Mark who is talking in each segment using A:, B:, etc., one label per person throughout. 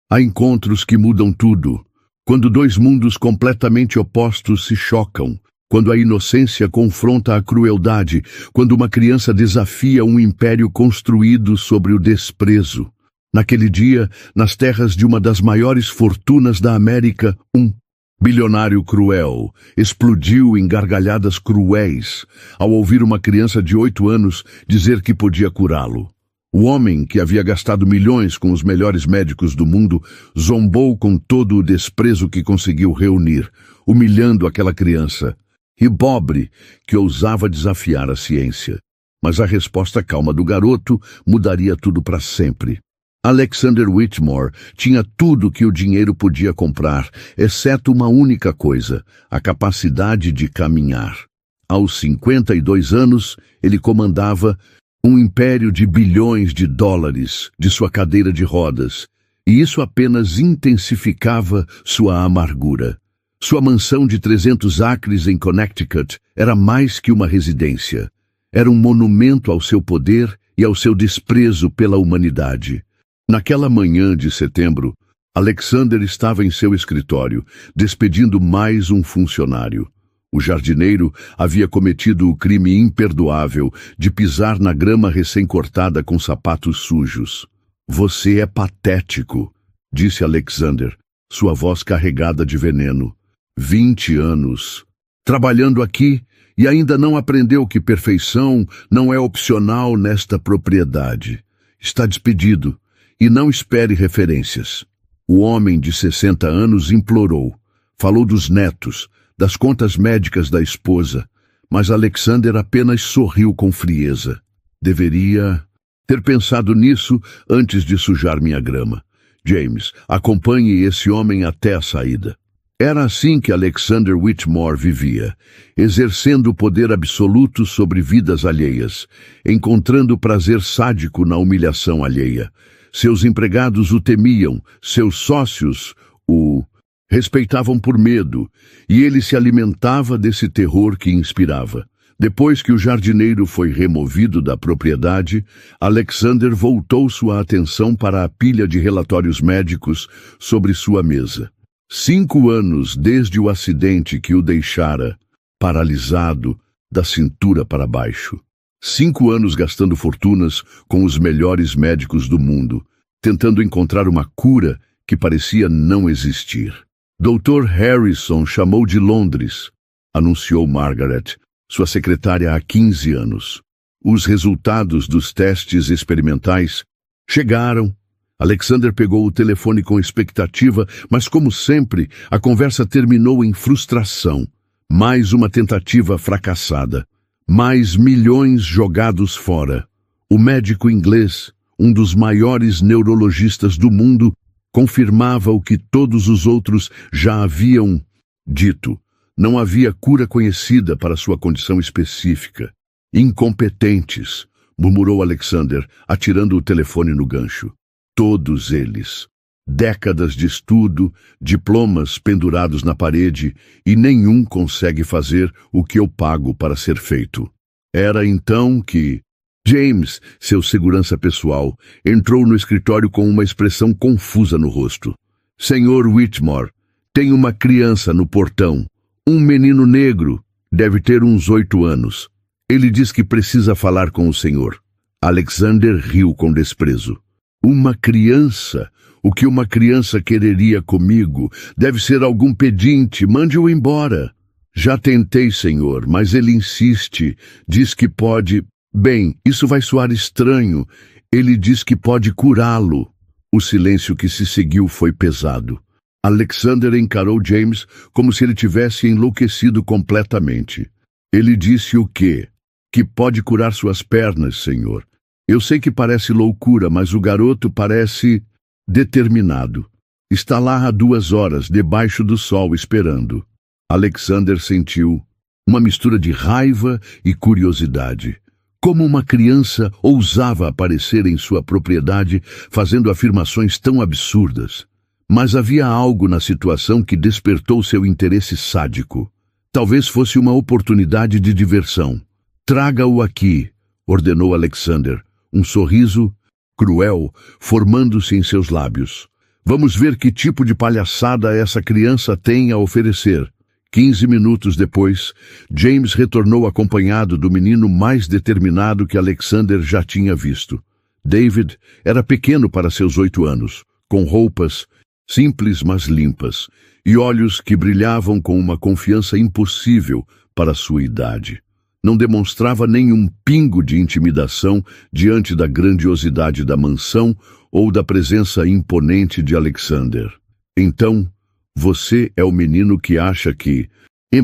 A: Há encontros que mudam tudo, quando dois mundos completamente opostos se chocam, quando a inocência confronta a crueldade, quando uma criança desafia um império construído sobre o desprezo. Naquele dia, nas terras de uma das maiores fortunas da América, um bilionário cruel explodiu em gargalhadas cruéis ao ouvir uma criança de 8 anos dizer que podia curá-lo. O homem, que havia gastado milhões com os melhores médicos do mundo, zombou com todo o desprezo que conseguiu reunir, humilhando aquela criança, e pobre, que ousava desafiar a ciência. Mas a resposta calma do garoto mudaria tudo para sempre. Alexander Whitmore tinha tudo que o dinheiro podia comprar, exceto uma única coisa, a capacidade de caminhar. Aos 52 anos, ele comandava um império de bilhões de dólares de sua cadeira de rodas, e isso apenas intensificava sua amargura. Sua mansão de 300 acres em Connecticut era mais que uma residência. Era um monumento ao seu poder e ao seu desprezo pela humanidade. Naquela manhã de setembro, Alexander estava em seu escritório, despedindo mais um funcionário. O jardineiro havia cometido o crime imperdoável de pisar na grama recém-cortada com sapatos sujos. "Você é patético", disse Alexander, sua voz carregada de veneno. 20 anos, trabalhando aqui, e ainda não aprendeu que perfeição não é opcional nesta propriedade. Está despedido, e não espere referências. O homem de 60 anos implorou. Falou dos netos, das contas médicas da esposa, mas Alexander apenas sorriu com frieza. "Deveria ter pensado nisso antes de sujar minha grama. James, acompanhe esse homem até a saída." Era assim que Alexander Whitmore vivia, exercendo o poder absoluto sobre vidas alheias, encontrando prazer sádico na humilhação alheia. Seus empregados o temiam, seus sócios o respeitavam por medo, e ele se alimentava desse terror que inspirava. Depois que o jardineiro foi removido da propriedade, Alexander voltou sua atenção para a pilha de relatórios médicos sobre sua mesa. 5 anos desde o acidente que o deixara paralisado da cintura para baixo. 5 anos gastando fortunas com os melhores médicos do mundo, tentando encontrar uma cura que parecia não existir. "Dr. Harrison chamou de Londres", anunciou Margaret, sua secretária há 15 anos. Os resultados dos testes experimentais chegaram. Alexander pegou o telefone com expectativa, mas, como sempre, a conversa terminou em frustração. Mais uma tentativa fracassada. Mais milhões jogados fora. O médico inglês, um dos maiores neurologistas do mundo, confirmava o que todos os outros já haviam dito. Não havia cura conhecida para sua condição específica. "Incompetentes", murmurou Alexander, atirando o telefone no gancho. Todos eles. Décadas de estudo, diplomas pendurados na parede, e nenhum consegue fazer o que eu pago para ser feito. Era então que James, seu segurança pessoal, entrou no escritório com uma expressão confusa no rosto. "Senhor Whitmore, tem uma criança no portão. Um menino negro, deve ter uns 8 anos. Ele diz que precisa falar com o senhor." Alexander riu com desprezo. "Uma criança? O que uma criança quereria comigo? Deve ser algum pedinte, mande-o embora." "Já tentei, senhor, mas ele insiste. Diz que pode... Bem, isso vai soar estranho. Ele diz que pode curá-lo." O silêncio que se seguiu foi pesado. Alexander encarou James como se ele tivesse enlouquecido completamente. "Ele disse o quê?" "Que pode curar suas pernas, senhor. Eu sei que parece loucura, mas o garoto parece determinado. Está lá há 2 horas, debaixo do sol, esperando." Alexander sentiu uma mistura de raiva e curiosidade. Como uma criança ousava aparecer em sua propriedade fazendo afirmações tão absurdas? Mas havia algo na situação que despertou seu interesse sádico. Talvez fosse uma oportunidade de diversão. "Traga-o aqui", ordenou Alexander, um sorriso cruel formando-se em seus lábios. Vamos ver que tipo de palhaçada essa criança tem a oferecer. 15 minutos depois, James retornou acompanhado do menino mais determinado que Alexander já tinha visto. David era pequeno para seus 8 anos, com roupas simples mas limpas, e olhos que brilhavam com uma confiança impossível para sua idade. Não demonstrava nenhum pingo de intimidação diante da grandiosidade da mansão ou da presença imponente de Alexander. Então, você é o menino que acha que...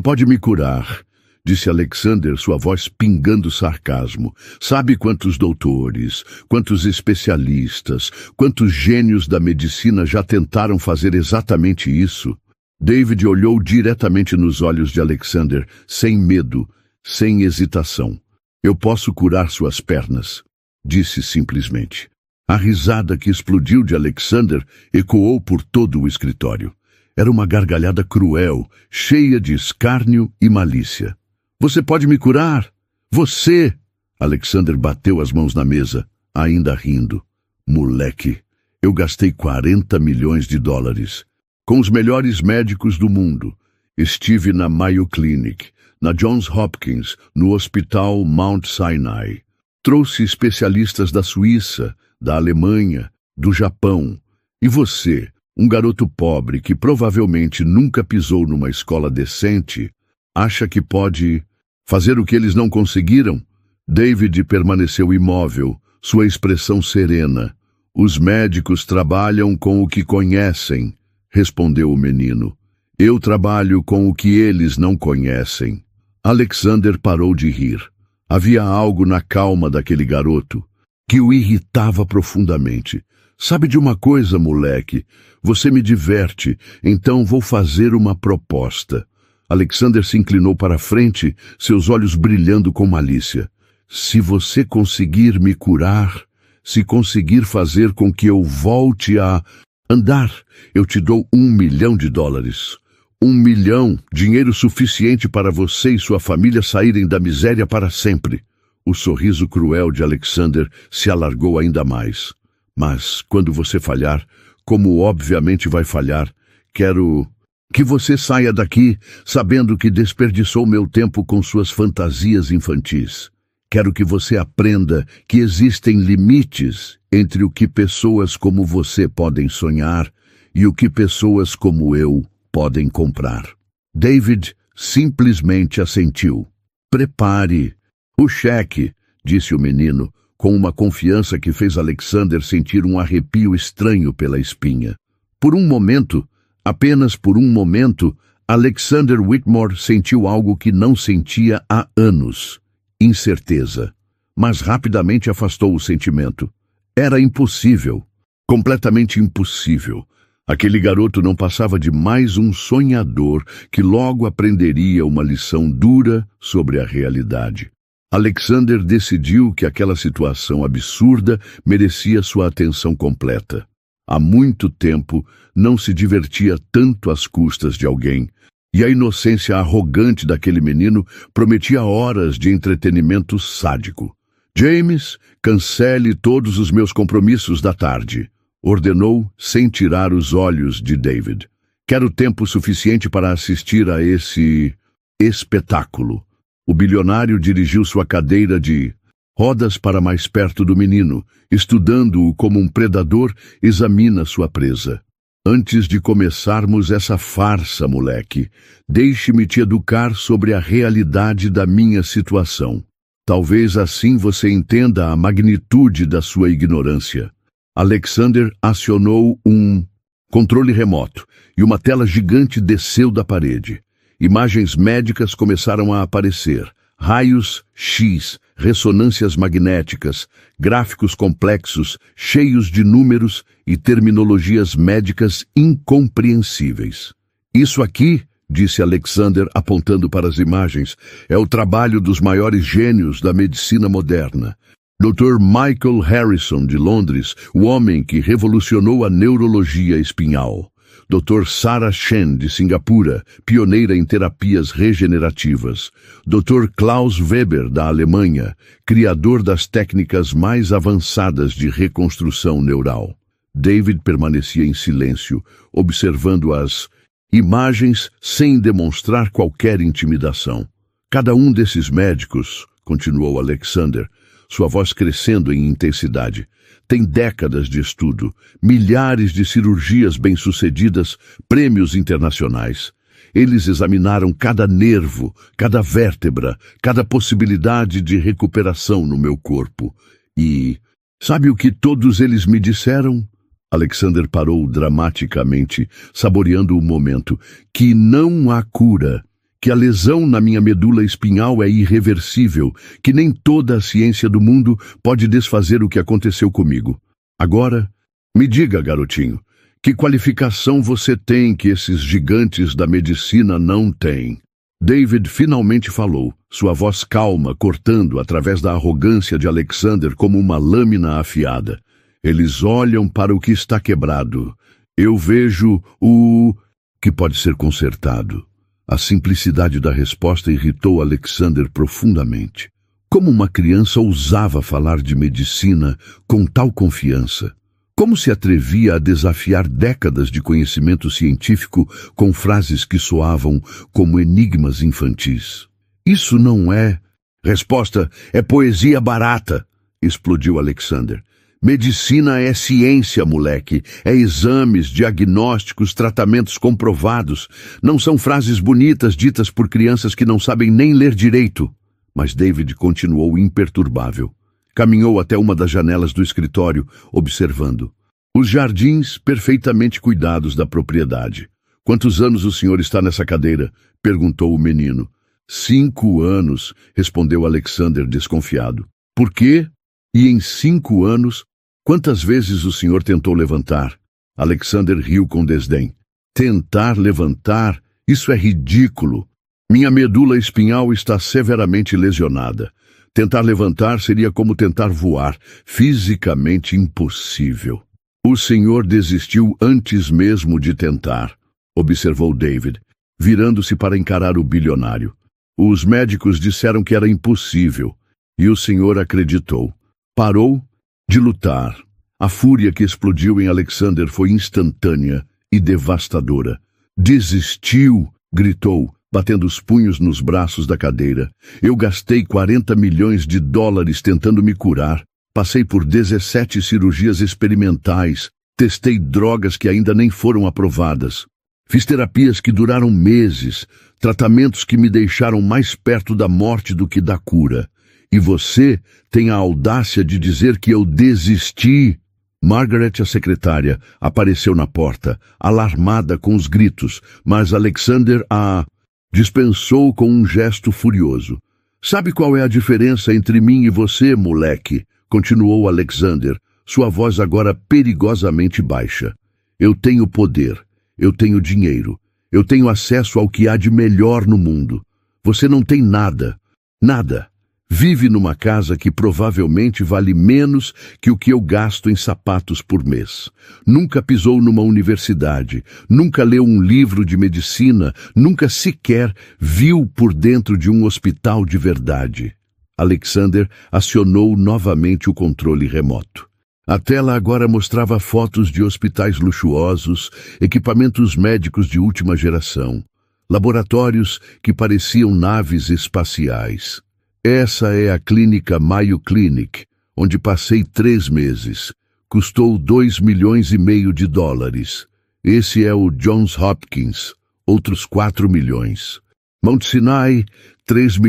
A: Pode me curar, disse Alexander, sua voz pingando sarcasmo. Sabe quantos doutores, quantos especialistas, quantos gênios da medicina já tentaram fazer exatamente isso? David olhou diretamente nos olhos de Alexander, sem medo, sem hesitação. Eu posso curar suas pernas, disse simplesmente. A risada que explodiu de Alexander ecoou por todo o escritório. Era uma gargalhada cruel, cheia de escárnio e malícia. Você pode me curar? Você! Alexander bateu as mãos na mesa, ainda rindo. Moleque, eu gastei 40 milhões de dólares. Com os melhores médicos do mundo. Estive na Mayo Clinic, na Johns Hopkins, no Hospital Mount Sinai. Trouxe especialistas da Suíça, da Alemanha, do Japão. E você, um garoto pobre que provavelmente nunca pisou numa escola decente, acha que pode fazer o que eles não conseguiram? David permaneceu imóvel, sua expressão serena. Os médicos trabalham com o que conhecem, respondeu o menino. Eu trabalho com o que eles não conhecem. Alexander parou de rir. Havia algo na calma daquele garoto que o irritava profundamente. Sabe de uma coisa, moleque? Você me diverte, então vou fazer uma proposta. Alexander se inclinou para a frente, seus olhos brilhando com malícia. Se você conseguir me curar, se conseguir fazer com que eu volte a andar, eu te dou $1 milhão. $1 milhão, dinheiro suficiente para você e sua família saírem da miséria para sempre. O sorriso cruel de Alexander se alargou ainda mais. Mas, quando você falhar, como obviamente vai falhar, quero que você saia daqui sabendo que desperdiçou meu tempo com suas fantasias infantis. Quero que você aprenda que existem limites entre o que pessoas como você podem sonhar e o que pessoas como eu podem comprar. David simplesmente assentiu. Prepare o cheque, disse o menino, com uma confiança que fez Alexander sentir um arrepio estranho pela espinha. Por um momento, apenas por um momento, Alexander Whitmore sentiu algo que não sentia há anos. Incerteza. Mas rapidamente afastou o sentimento. Era impossível. Completamente impossível. Aquele garoto não passava de mais um sonhador que logo aprenderia uma lição dura sobre a realidade. Alexander decidiu que aquela situação absurda merecia sua atenção completa. Há muito tempo não se divertia tanto às custas de alguém, e a inocência arrogante daquele menino prometia horas de entretenimento sádico. James, cancele todos os meus compromissos da tarde, ordenou sem tirar os olhos de David. Quero tempo suficiente para assistir a esse espetáculo. O bilionário dirigiu sua cadeira de rodas para mais perto do menino, estudando-o como um predador examina sua presa. Antes de começarmos essa farsa, moleque, deixe-me te educar sobre a realidade da minha situação. Talvez assim você entenda a magnitude da sua ignorância. Alexander acionou um controle remoto e uma tela gigante desceu da parede. Imagens médicas começaram a aparecer. Raios X, ressonâncias magnéticas, gráficos complexos, cheios de números e terminologias médicas incompreensíveis. Isso aqui, disse Alexander apontando para as imagens, é o trabalho dos maiores gênios da medicina moderna. Dr. Michael Harrison, de Londres, o homem que revolucionou a neurologia espinhal. Dr. Sarah Chen, de Singapura, pioneira em terapias regenerativas. Dr. Klaus Weber, da Alemanha, criador das técnicas mais avançadas de reconstrução neural. David permanecia em silêncio, observando as imagens sem demonstrar qualquer intimidação. Cada um desses médicos, continuou Alexander, sua voz crescendo em intensidade, tem décadas de estudo, milhares de cirurgias bem-sucedidas, prêmios internacionais. Eles examinaram cada nervo, cada vértebra, cada possibilidade de recuperação no meu corpo. E sabe o que todos eles me disseram? Alexander parou dramaticamente, saboreando o momento. Que não há cura, que a lesão na minha medula espinhal é irreversível, que nem toda a ciência do mundo pode desfazer o que aconteceu comigo. Agora, me diga, garotinho, que qualificação você tem que esses gigantes da medicina não têm? David finalmente falou, sua voz calma, cortando através da arrogância de Alexander como uma lâmina afiada. Eles olham para o que está quebrado. Eu vejo o que pode ser consertado. A simplicidade da resposta irritou Alexander profundamente. Como uma criança ousava falar de medicina com tal confiança? Como se atrevia a desafiar décadas de conhecimento científico com frases que soavam como enigmas infantis? Isso não é... Resposta é poesia barata, explodiu Alexander. Medicina é ciência, moleque. É exames, diagnósticos, tratamentos comprovados. Não são frases bonitas ditas por crianças que não sabem nem ler direito. Mas David continuou imperturbável. Caminhou até uma das janelas do escritório, observando. Os jardins perfeitamente cuidados da propriedade. Quantos anos o senhor está nessa cadeira? Perguntou o menino. 5 anos, respondeu Alexander desconfiado. Por quê? E em 5 anos, quantas vezes o senhor tentou levantar? Alexander riu com desdém. Tentar levantar? Isso é ridículo. Minha medula espinhal está severamente lesionada. Tentar levantar seria como tentar voar, fisicamente impossível. O senhor desistiu antes mesmo de tentar, observou David, virando-se para encarar o bilionário. Os médicos disseram que era impossível, e o senhor acreditou. Parou de lutar. A fúria que explodiu em Alexander foi instantânea e devastadora. Desistiu, gritou, batendo os punhos nos braços da cadeira. Eu gastei 40 milhões de dólares tentando me curar. Passei por 17 cirurgias experimentais. Testei drogas que ainda nem foram aprovadas. Fiz terapias que duraram meses. Tratamentos que me deixaram mais perto da morte do que da cura. E você tem a audácia de dizer que eu desisti. Margaret, a secretária, apareceu na porta, alarmada com os gritos, mas Alexander a dispensou com um gesto furioso. Sabe qual é a diferença entre mim e você, moleque? Continuou Alexander, sua voz agora perigosamente baixa. Eu tenho poder, eu tenho dinheiro, eu tenho acesso ao que há de melhor no mundo. Você não tem nada, nada. Vive numa casa que provavelmente vale menos que o que eu gasto em sapatos por mês. Nunca pisou numa universidade, nunca leu um livro de medicina, nunca sequer viu por dentro de um hospital de verdade. Alexander acionou novamente o controle remoto. A tela agora mostrava fotos de hospitais luxuosos, equipamentos médicos de última geração, laboratórios que pareciam naves espaciais. Essa é a clínica Mayo Clinic, onde passei 3 meses. Custou 2,5 milhões de dólares. Esse é o Johns Hopkins, outros 4 milhões. Mount Sinai, 3,8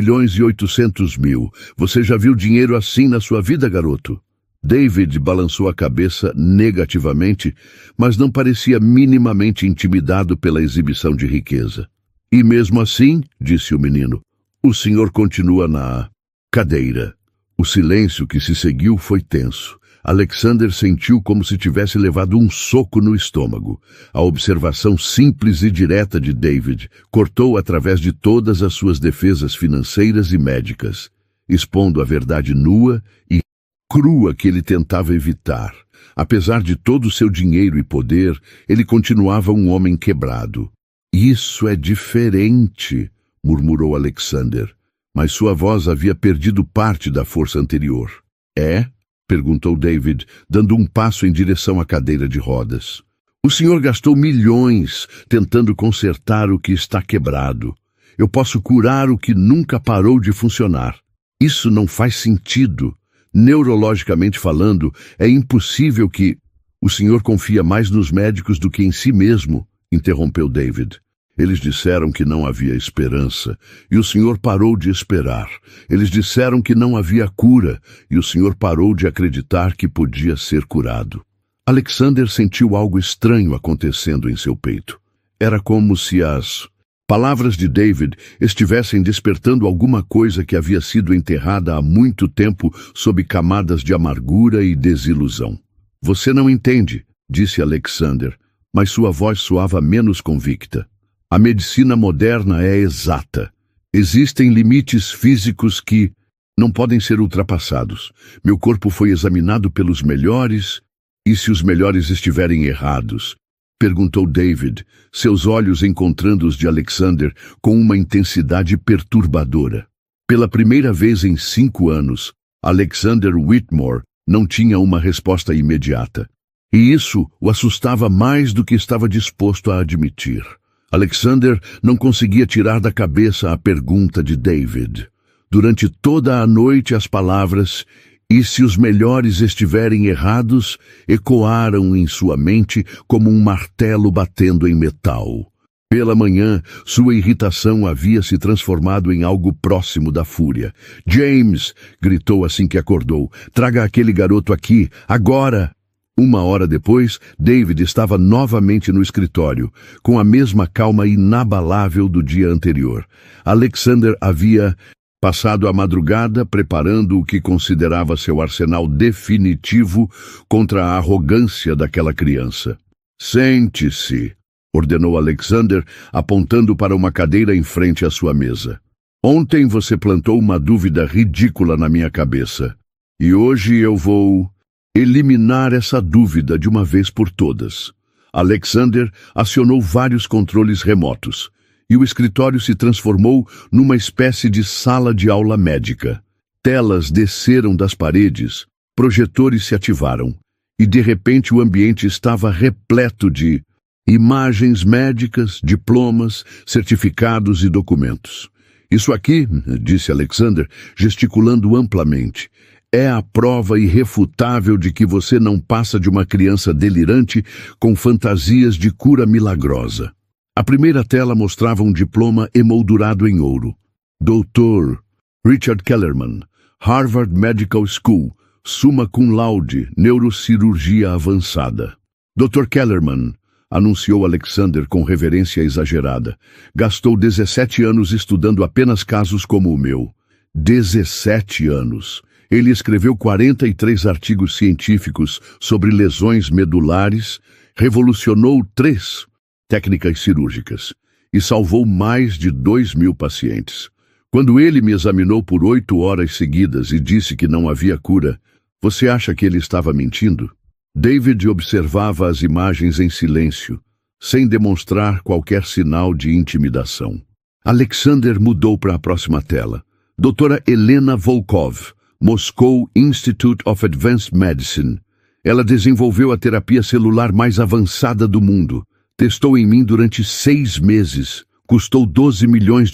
A: milhões. Você já viu dinheiro assim na sua vida, garoto? David balançou a cabeça negativamente, mas não parecia minimamente intimidado pela exibição de riqueza. E mesmo assim, disse o menino, o senhor continua na cadeira. O silêncio que se seguiu foi tenso. Alexander sentiu como se tivesse levado um soco no estômago. A observação simples e direta de David cortou através de todas as suas defesas financeiras e médicas, expondo a verdade nua e crua que ele tentava evitar. Apesar de todo o seu dinheiro e poder, ele continuava um homem quebrado. Isso é diferente, murmurou Alexander, mas sua voz havia perdido parte da força anterior. É? perguntou David, dando um passo em direção à cadeira de rodas. O senhor gastou milhões tentando consertar o que está quebrado. Eu posso curar o que nunca parou de funcionar. Isso não faz sentido. Neurologicamente falando, é impossível que... O senhor confia mais nos médicos do que em si mesmo, interrompeu David. Eles disseram que não havia esperança, e o senhor parou de esperar. Eles disseram que não havia cura, e o senhor parou de acreditar que podia ser curado. Alexander sentiu algo estranho acontecendo em seu peito. Era como se as palavras de David estivessem despertando alguma coisa que havia sido enterrada há muito tempo sob camadas de amargura e desilusão. Você não entende, disse Alexander, mas sua voz soava menos convicta. A medicina moderna é exata. Existem limites físicos que não podem ser ultrapassados. Meu corpo foi examinado pelos melhores, e se os melhores estiverem errados? Perguntou David, seus olhos encontrando os de Alexander com uma intensidade perturbadora. Pela primeira vez em 5 anos, Alexander Whitmore não tinha uma resposta imediata. E isso o assustava mais do que estava disposto a admitir. Alexander não conseguia tirar da cabeça a pergunta de David. Durante toda a noite as palavras "e se os melhores estiverem errados" ecoaram em sua mente como um martelo batendo em metal. Pela manhã, sua irritação havia se transformado em algo próximo da fúria. "James!" gritou assim que acordou. "Traga aquele garoto aqui, agora!" 1 hora depois, David estava novamente no escritório, com a mesma calma inabalável do dia anterior. Alexander havia passado a madrugada preparando o que considerava seu arsenal definitivo contra a arrogância daquela criança. "Sente-se", ordenou Alexander, apontando para uma cadeira em frente à sua mesa. "Ontem você plantou uma dúvida ridícula na minha cabeça, e hoje eu vou eliminar essa dúvida de uma vez por todas." Alexander acionou vários controles remotos, e o escritório se transformou numa espécie de sala de aula médica. Telas desceram das paredes, projetores se ativaram, e de repente o ambiente estava repleto de imagens médicas, diplomas, certificados e documentos. "Isso aqui", disse Alexander, gesticulando amplamente, "é a prova irrefutável de que você não passa de uma criança delirante com fantasias de cura milagrosa." A primeira tela mostrava um diploma emoldurado em ouro. Dr. Richard Kellerman, Harvard Medical School, summa cum laude, neurocirurgia avançada. "Dr. Kellerman", anunciou Alexander com reverência exagerada, "gastou 17 anos estudando apenas casos como o meu." 17 anos. Ele escreveu 43 artigos científicos sobre lesões medulares, revolucionou 3 técnicas cirúrgicas e salvou mais de 2.000 pacientes. Quando ele me examinou por 8 horas seguidas e disse que não havia cura, você acha que ele estava mentindo? David observava as imagens em silêncio, sem demonstrar qualquer sinal de intimidação. Alexander mudou para a próxima tela. Doutora Helena Volkov, Moscow Institute of Advanced Medicine. Ela desenvolveu a terapia celular mais avançada do mundo. Testou em mim durante 6 meses. Custou $12 milhões.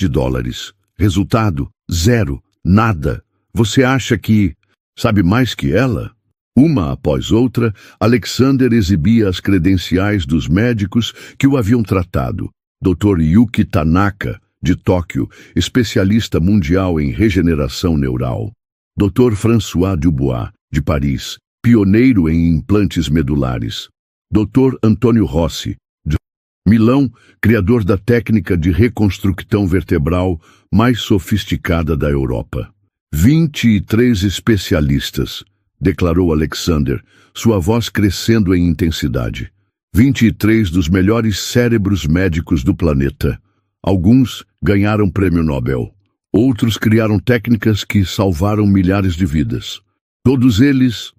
A: Resultado? 0. Nada. Você acha que sabe mais que ela? Uma após outra, Alexander exibia as credenciais dos médicos que o haviam tratado. Dr. Yuki Tanaka, de Tóquio, especialista mundial em regeneração neural. Dr. François Dubois, de Paris, pioneiro em implantes medulares. Dr. Antônio Rossi, de Milão, criador da técnica de reconstrução vertebral mais sofisticada da Europa. 23 especialistas, declarou Alexander, sua voz crescendo em intensidade. 23 dos melhores cérebros médicos do planeta. Alguns ganharam prêmio Nobel. Outros criaram técnicas que salvaram milhares de vidas. Todos eles,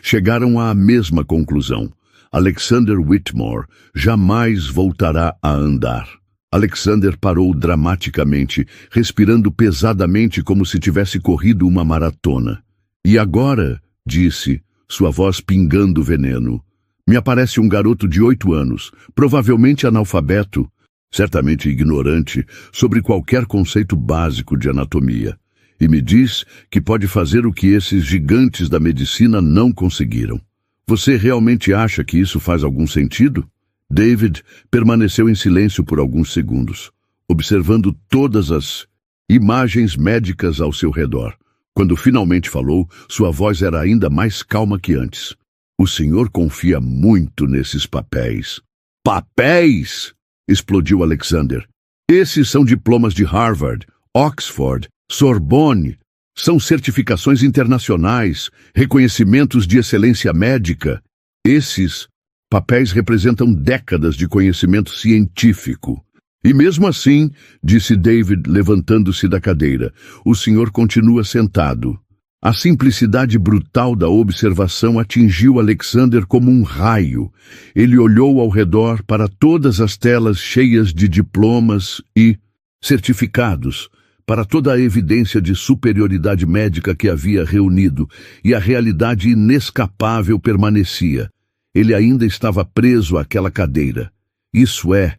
A: chegaram à mesma conclusão. Alexander Whitmore jamais voltará a andar. Alexander parou dramaticamente, respirando pesadamente como se tivesse corrido uma maratona. E agora, disse, sua voz pingando veneno. Me aparece um garoto de 8 anos, provavelmente analfabeto, certamente ignorante, sobre qualquer conceito básico de anatomia, e me diz que pode fazer o que esses gigantes da medicina não conseguiram. Você realmente acha que isso faz algum sentido? David permaneceu em silêncio por alguns segundos, observando todas as imagens médicas ao seu redor. Quando finalmente falou, sua voz era ainda mais calma que antes. O senhor confia muito nesses papéis. Papéis! Explodiu Alexander. Esses são diplomas de Harvard, Oxford, Sorbonne. São certificações internacionais, reconhecimentos de excelência médica. Esses papéis representam décadas de conhecimento científico. E mesmo assim, disse David, levantando-se da cadeira, o senhor continua sentado. A simplicidade brutal da observação atingiu Alexander como um raio. Ele olhou ao redor para todas as telas cheias de diplomas e certificados, para toda a evidência de superioridade médica que havia reunido, e a realidade inescapável permanecia. Ele ainda estava preso àquela cadeira. Isso é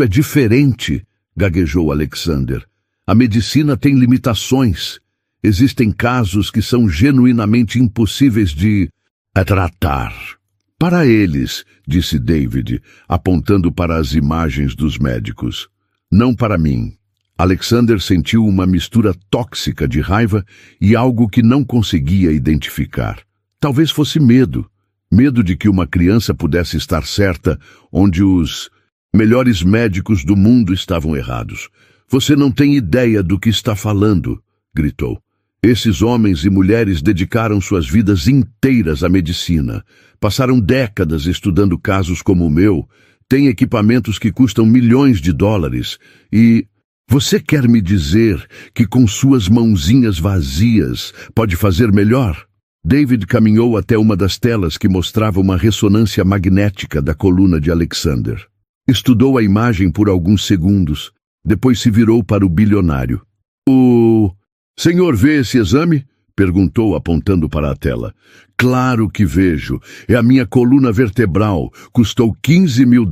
A: diferente, gaguejou Alexander. A medicina tem limitações. Existem casos que são genuinamente impossíveis de tratar. Para eles, disse David, apontando para as imagens dos médicos. Não para mim. Alexander sentiu uma mistura tóxica de raiva e algo que não conseguia identificar. Talvez fosse medo. Medo de que uma criança pudesse estar certa onde os melhores médicos do mundo estavam errados. Você não tem ideia do que está falando, gritou. Esses homens e mulheres dedicaram suas vidas inteiras à medicina. Passaram décadas estudando casos como o meu. Têm equipamentos que custam milhões de dólares. E você quer me dizer que com suas mãozinhas vazias pode fazer melhor? David caminhou até uma das telas que mostrava uma ressonância magnética da coluna de Alexander. Estudou a imagem por alguns segundos. Depois se virou para o bilionário. O senhor vê esse exame? Perguntou, apontando para a tela. Claro que vejo. É a minha coluna vertebral. Custou $15 mil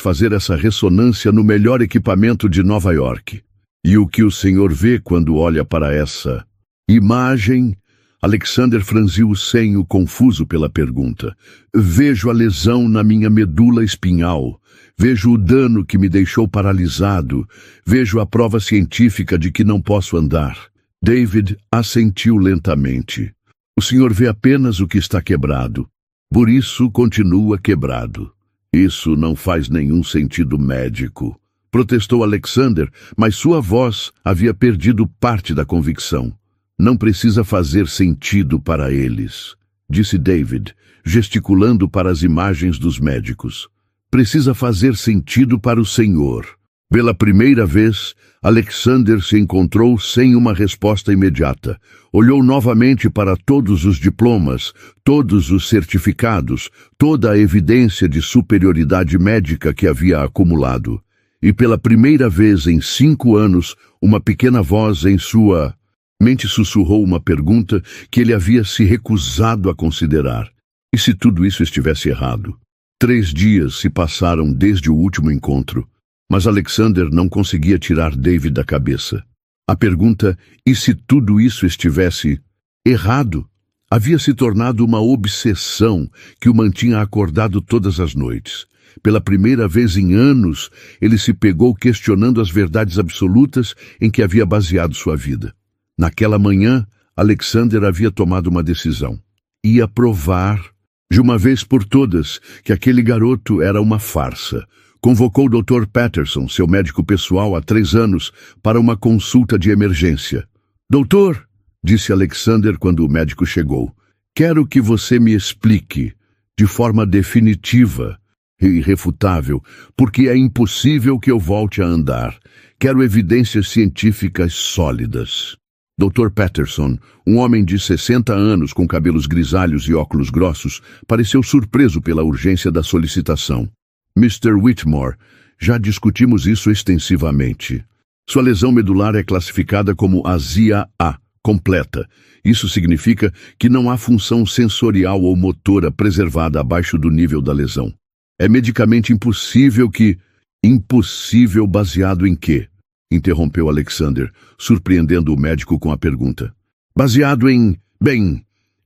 A: fazer essa ressonância no melhor equipamento de Nova York. E o que o senhor vê quando olha para essa imagem? Alexander franziu o senho, confuso pela pergunta. Vejo a lesão na minha medula espinhal. Vejo o dano que me deixou paralisado. Vejo a prova científica de que não posso andar. David assentiu lentamente. O senhor vê apenas o que está quebrado. Por isso continua quebrado. Isso não faz nenhum sentido médico. Protestou Alexander, mas sua voz havia perdido parte da convicção. Não precisa fazer sentido para eles, disse David, gesticulando para as imagens dos médicos. Precisa fazer sentido para o senhor. Pela primeira vez, Alexander se encontrou sem uma resposta imediata. Olhou novamente para todos os diplomas, todos os certificados, toda a evidência de superioridade médica que havia acumulado. E pela primeira vez em 5 anos, uma pequena voz em sua mente sussurrou uma pergunta que ele havia se recusado a considerar. E se tudo isso estivesse errado? 3 dias se passaram desde o último encontro. Mas Alexander não conseguia tirar David da cabeça. A pergunta, e se tudo isso estivesse errado, havia se tornado uma obsessão que o mantinha acordado todas as noites. Pela primeira vez em anos, ele se pegou questionando as verdades absolutas em que havia baseado sua vida. Naquela manhã, Alexander havia tomado uma decisão. Ia provar, de uma vez por todas, que aquele garoto era uma farsa. Convocou o Dr. Patterson, seu médico pessoal há 3 anos, para uma consulta de emergência. Doutor, disse Alexander quando o médico chegou, quero que você me explique, de forma definitiva e irrefutável, porque é impossível que eu volte a andar. Quero evidências científicas sólidas. Dr. Patterson, um homem de 60 anos com cabelos grisalhos e óculos grossos, pareceu surpreso pela urgência da solicitação. Mr. Whitmore, já discutimos isso extensivamente. Sua lesão medular é classificada como azia A, completa. Isso significa que não há função sensorial ou motora preservada abaixo do nível da lesão. É medicamente impossível que... Impossível baseado em quê? Interrompeu Alexander, surpreendendo o médico com a pergunta. Baseado em...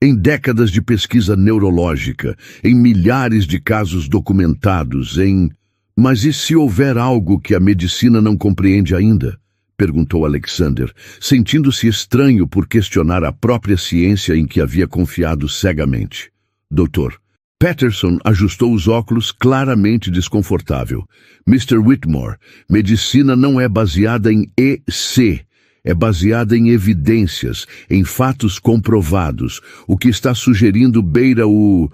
A: em décadas de pesquisa neurológica, em milhares de casos documentados, em... Mas e se houver algo que a medicina não compreende ainda? Perguntou Alexander, sentindo-se estranho por questionar a própria ciência em que havia confiado cegamente. Doutor, Patterson ajustou os óculos, claramente desconfortável. Mr. Whitmore, medicina não é baseada em EC, é baseada em evidências, em fatos comprovados. O que está sugerindo beira o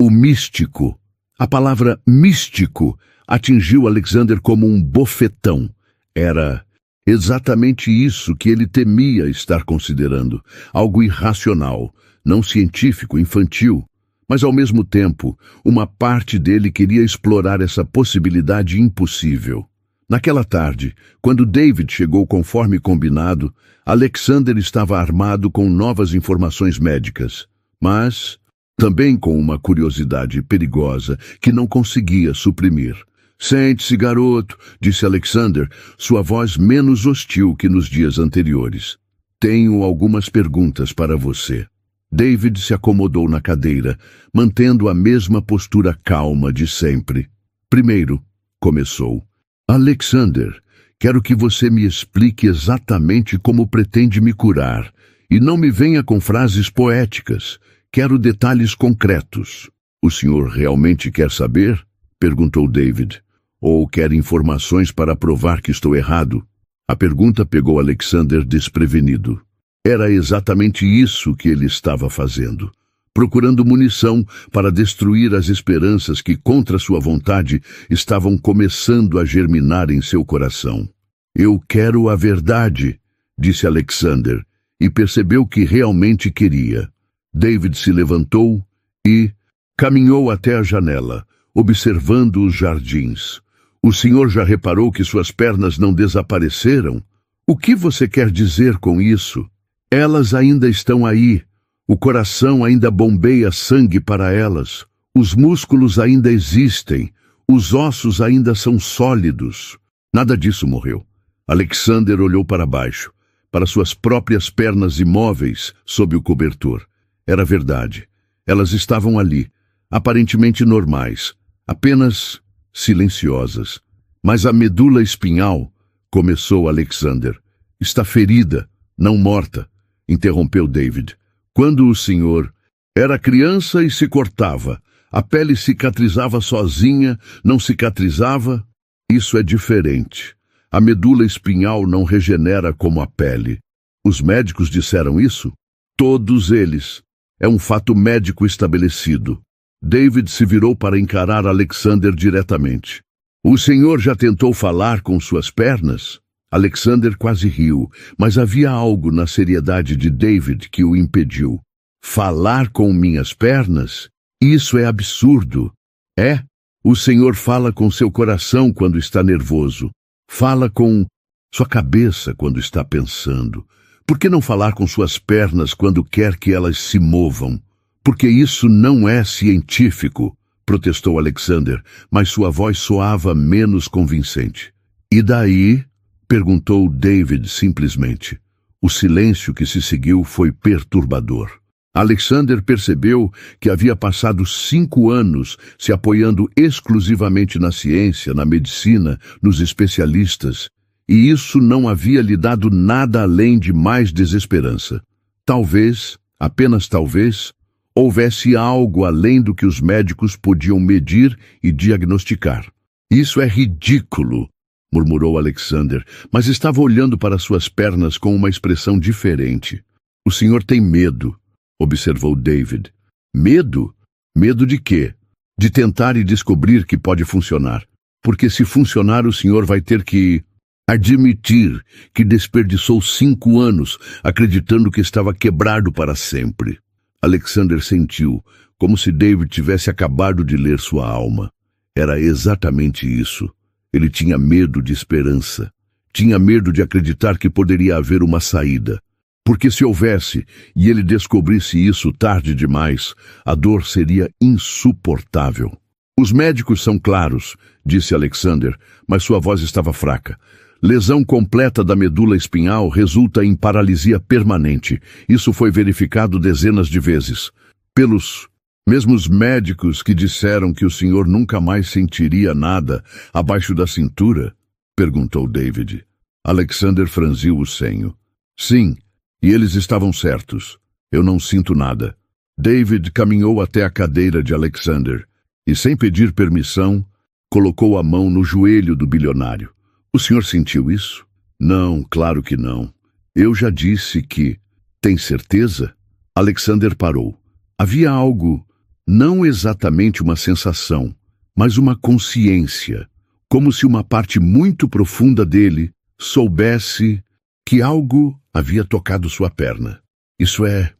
A: místico. A palavra místico atingiu Alexander como um bofetão. Era exatamente isso que ele temia estar considerando. Algo irracional, não científico, infantil. Mas, ao mesmo tempo, uma parte dele queria explorar essa possibilidade impossível. Naquela tarde, quando David chegou conforme combinado, Alexander estava armado com novas informações médicas, mas também com uma curiosidade perigosa que não conseguia suprimir. Sente-se, garoto, disse Alexander, sua voz menos hostil que nos dias anteriores. Tenho algumas perguntas para você. David se acomodou na cadeira, mantendo a mesma postura calma de sempre. Primeiro, começou. Alexander, quero que você me explique exatamente como pretende me curar, e não me venha com frases poéticas. Quero detalhes concretos. O senhor realmente quer saber? Perguntou David. Ou quer informações para provar que estou errado? A pergunta pegou Alexander desprevenido. Era exatamente isso que ele estava fazendo, procurando munição para destruir as esperanças que, contra sua vontade, estavam começando a germinar em seu coração. Eu quero a verdade, disse Alexander, e percebeu que realmente queria. David se levantou e caminhou até a janela, observando os jardins. O senhor já reparou que suas pernas não desapareceram? O que você quer dizer com isso? Elas ainda estão aí. O coração ainda bombeia sangue para elas. Os músculos ainda existem. Os ossos ainda são sólidos. Nada disso morreu. Alexander olhou para baixo, para suas próprias pernas imóveis sob o cobertor. Era verdade. Elas estavam ali, aparentemente normais, apenas silenciosas. Mas a medula espinhal, começou Alexander, está ferida, não morta. Interrompeu David. Quando o senhor era criança e se cortava, a pele cicatrizava sozinha, não cicatrizava? Isso é diferente. A medula espinhal não regenera como a pele. Os médicos disseram isso? Todos eles. É um fato médico estabelecido. David se virou para encarar Alexander diretamente. O senhor já tentou falar com suas pernas? Alexander quase riu, mas havia algo na seriedade de David que o impediu. Falar com minhas pernas? Isso é absurdo. É? O senhor fala com seu coração quando está nervoso. Fala com sua cabeça quando está pensando. Por que não falar com suas pernas quando quer que elas se movam? Porque isso não é científico, protestou Alexander, mas sua voz soava menos convincente. E daí? Perguntou David simplesmente. O silêncio que se seguiu foi perturbador. Alexander percebeu que havia passado 5 anos se apoiando exclusivamente na ciência, na medicina, nos especialistas, e isso não havia lhe dado nada além de mais desesperança. Talvez, apenas talvez, houvesse algo além do que os médicos podiam medir e diagnosticar. Isso é ridículo, murmurou Alexander, mas estava olhando para suas pernas com uma expressão diferente. O senhor tem medo, observou David. Medo? Medo de quê? De tentar e descobrir que pode funcionar. Porque se funcionar, o senhor vai ter que admitir que desperdiçou 5 anos acreditando que estava quebrado para sempre. Alexander sentiu, como se David tivesse acabado de ler sua alma. Era exatamente isso. Ele tinha medo de esperança. Tinha medo de acreditar que poderia haver uma saída. Porque se houvesse, e ele descobrisse isso tarde demais, a dor seria insuportável. Os médicos são claros, disse Alexander, mas sua voz estava fraca. Lesão completa da medula espinhal resulta em paralisia permanente. Isso foi verificado dezenas de vezes. Pelos mesmos médicos que disseram que o senhor nunca mais sentiria nada abaixo da cintura? Perguntou David. Alexander franziu o senho. Sim, e eles estavam certos. Eu não sinto nada. David caminhou até a cadeira de Alexander e, sem pedir permissão, colocou a mão no joelho do bilionário. O senhor sentiu isso? Não, claro que não. Eu já disse que... Tem certeza? Alexander parou. Havia algo, não exatamente uma sensação, mas uma consciência, como se uma parte muito profunda dele soubesse que algo havia tocado sua perna. Isso é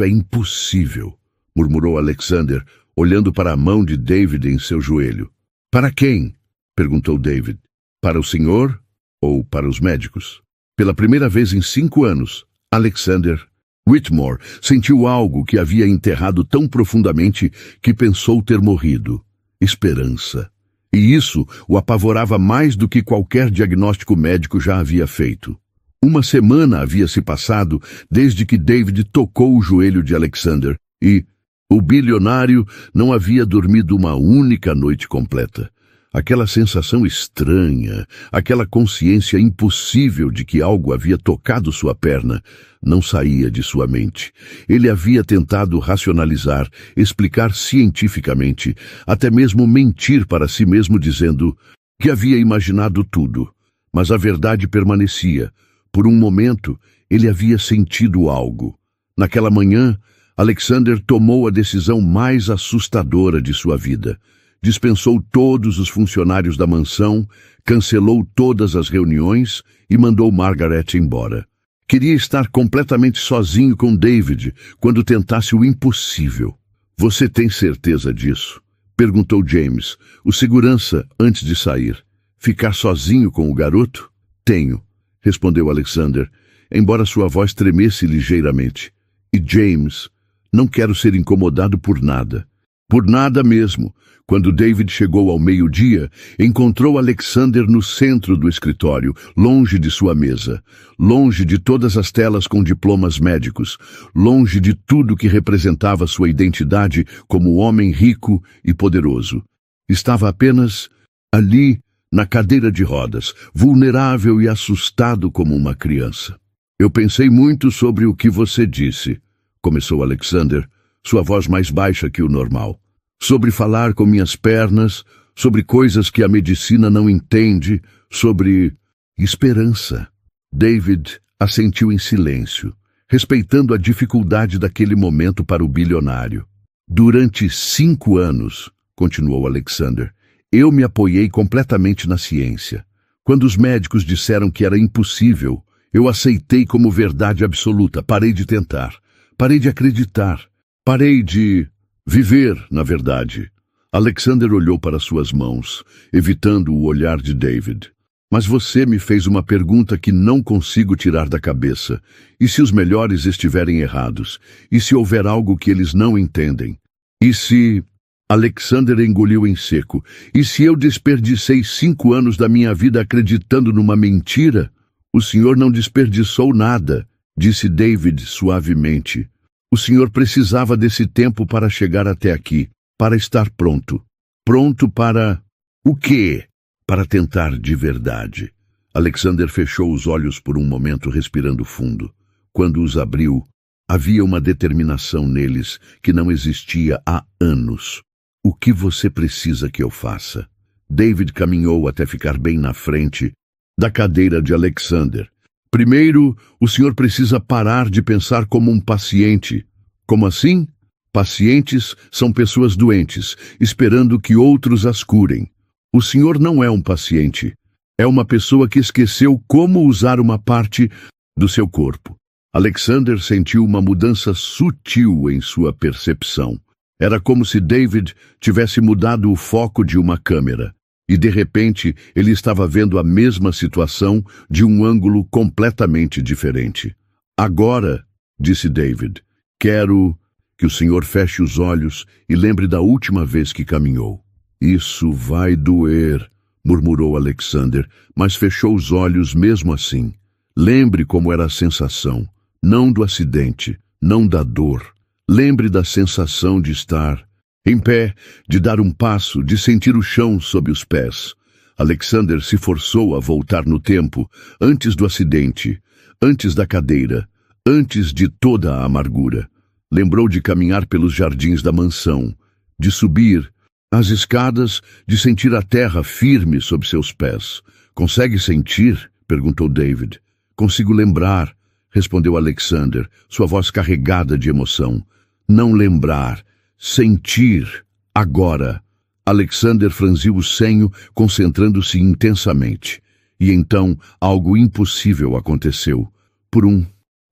A: impossível, murmurou Alexander, olhando para a mão de David em seu joelho. Para quem? Perguntou David. Para o senhor ou para os médicos? Pela primeira vez em 5 anos, Alexander Whitmore sentiu algo que havia enterrado tão profundamente que pensou ter morrido. Esperança. E isso o apavorava mais do que qualquer diagnóstico médico já havia feito. Uma semana havia se passado desde que David tocou o joelho de Alexander e o bilionário não havia dormido uma única noite completa. Aquela sensação estranha, aquela consciência impossível de que algo havia tocado sua perna, não saía de sua mente. Ele havia tentado racionalizar, explicar cientificamente, até mesmo mentir para si mesmo dizendo que havia imaginado tudo. Mas a verdade permanecia. Por um momento, ele havia sentido algo. Naquela manhã, Alexander tomou a decisão mais assustadora de sua vida. Dispensou todos os funcionários da mansão, cancelou todas as reuniões e mandou Margaret embora. Queria estar completamente sozinho com David quando tentasse o impossível. Você tem certeza disso? Perguntou James, o segurança, antes de sair. Ficar sozinho com o garoto? Tenho, respondeu Alexander, embora sua voz tremesse ligeiramente. E James, não quero ser incomodado por nada. Por nada mesmo. Quando David chegou ao meio-dia, encontrou Alexander no centro do escritório, longe de sua mesa, longe de todas as telas com diplomas médicos, longe de tudo que representava sua identidade como homem rico e poderoso. Estava apenas ali, na cadeira de rodas, vulnerável e assustado como uma criança. Eu pensei muito sobre o que você disse, começou Alexander, sua voz mais baixa que o normal. Sobre falar com minhas pernas, sobre coisas que a medicina não entende, sobre esperança. David assentiu em silêncio, respeitando a dificuldade daquele momento para o bilionário. Durante 5 anos, continuou Alexander, eu me apoiei completamente na ciência. Quando os médicos disseram que era impossível, eu aceitei como verdade absoluta. Parei de tentar, parei de acreditar, parei de viver, na verdade. Alexander olhou para suas mãos, evitando o olhar de David. Mas você me fez uma pergunta que não consigo tirar da cabeça. E se os melhores estiverem errados? E se houver algo que eles não entendem? E se... Alexander engoliu em seco. E se eu desperdicei 5 anos da minha vida acreditando numa mentira? O senhor não desperdiçou nada, disse David suavemente. O senhor precisava desse tempo para chegar até aqui, para estar pronto. Pronto para... o quê? Para tentar de verdade. Alexander fechou os olhos por um momento, respirando fundo. Quando os abriu, havia uma determinação neles que não existia há anos. O que você precisa que eu faça? David caminhou até ficar bem na frente da cadeira de Alexander. Primeiro, o senhor precisa parar de pensar como um paciente. Como assim? Pacientes são pessoas doentes, esperando que outros as curem. O senhor não é um paciente. É uma pessoa que esqueceu como usar uma parte do seu corpo. Alexander sentiu uma mudança sutil em sua percepção. Era como se David tivesse mudado o foco de uma câmera. E, de repente, ele estava vendo a mesma situação de um ângulo completamente diferente. Agora, disse David, quero que o senhor feche os olhos e lembre da última vez que caminhou. Isso vai doer, murmurou Alexander, mas fechou os olhos mesmo assim. Lembre como era a sensação, não do acidente, não da dor. Lembre da sensação de estar em pé, de dar um passo, de sentir o chão sob os pés. Alexander se forçou a voltar no tempo, antes do acidente, antes da cadeira, antes de toda a amargura. Lembrou de caminhar pelos jardins da mansão, de subir as escadas, de sentir a terra firme sob seus pés. Consegue sentir? Perguntou David. Consigo lembrar, respondeu Alexander, sua voz carregada de emoção. Não lembrar, sentir, agora. Alexander franziu o senho, concentrando-se intensamente. E então algo impossível aconteceu. Por um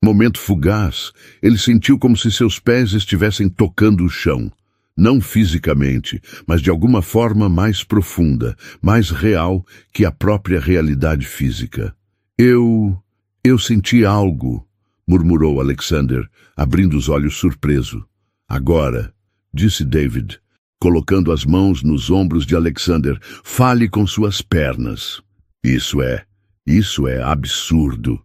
A: momento fugaz, ele sentiu como se seus pés estivessem tocando o chão. Não fisicamente, mas de alguma forma mais profunda, mais real que a própria realidade física. Eu senti algo, murmurou Alexander, abrindo os olhos surpreso. Agora, disse David, colocando as mãos nos ombros de Alexander, fale com suas pernas. Isso é absurdo.